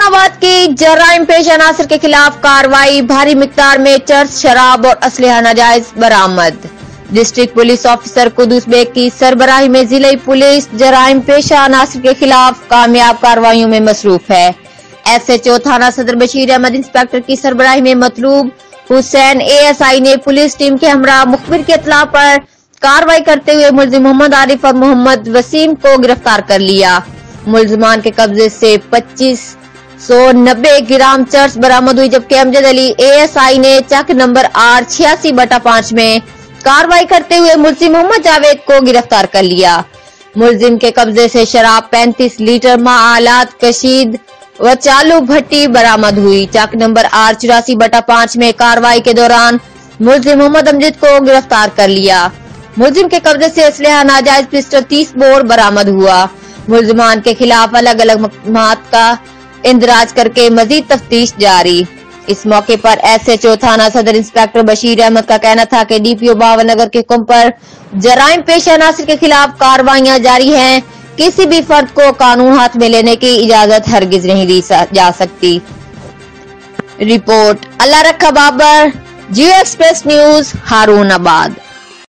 हारूनाबाद की जराइम पेश अनासर के खिलाफ कार्रवाई, भारी मिकदार में चर्स, शराब और असलहा नाजायज बरामद। District police officer Quddus bag की सरबराही में जिले पुलिस जराइम पेशा अनासर के खिलाफ कामयाब कार्रवाइयों में मसरूफ है। SHO थाना सदर बशीर अहमद इंस्पेक्टर की सरबराही में मतलूब हुसैन ASI ने पुलिस टीम के हमरा मुखबिर की इत्तला पर कार्रवाई करते हुए मुलजिम मोहम्मद आरिफ और मोहम्मद वसीम को गिरफ्तार कर लिया। मुलजिमान के कब्जे से 2590 ग्राम चर्स बरामद हुई, जबकि अमजद अली ASI ने चक नंबर R86/5 में कार्रवाई करते हुए मुलजिम मोहम्मद जावेद को गिरफ्तार कर लिया। मुलजिम के कब्जे से शराब 35 लीटर आलात कशीद व चालू भट्टी बरामद हुई। चक नंबर R84/5 में कार्रवाई के दौरान मुलजिम मोहम्मद अमजद को गिरफ्तार कर लिया। मुलजिम के कब्जे से असलहा नाजायज पिस्टल 30 बोर बरामद हुआ। मुलजिमान के खिलाफ अलग अलग मुकदमात का इंदराज करके मजीद तफ्तीश जारी। इस मौके पर SHO थाना सदर इंस्पेक्टर बशीर अहमद का कहना था कि DPO बावनगर के हुक्म पर जराइम पेश अनासर के खिलाफ कार्रवाइयां जारी हैं। किसी भी फर्द को कानून हाथ में लेने की इजाजत हरगिज नहीं दी जा सकती। रिपोर्ट अल्लाह रखा बाबर, जियो एक्सप्रेस न्यूज, हारूनाबाद।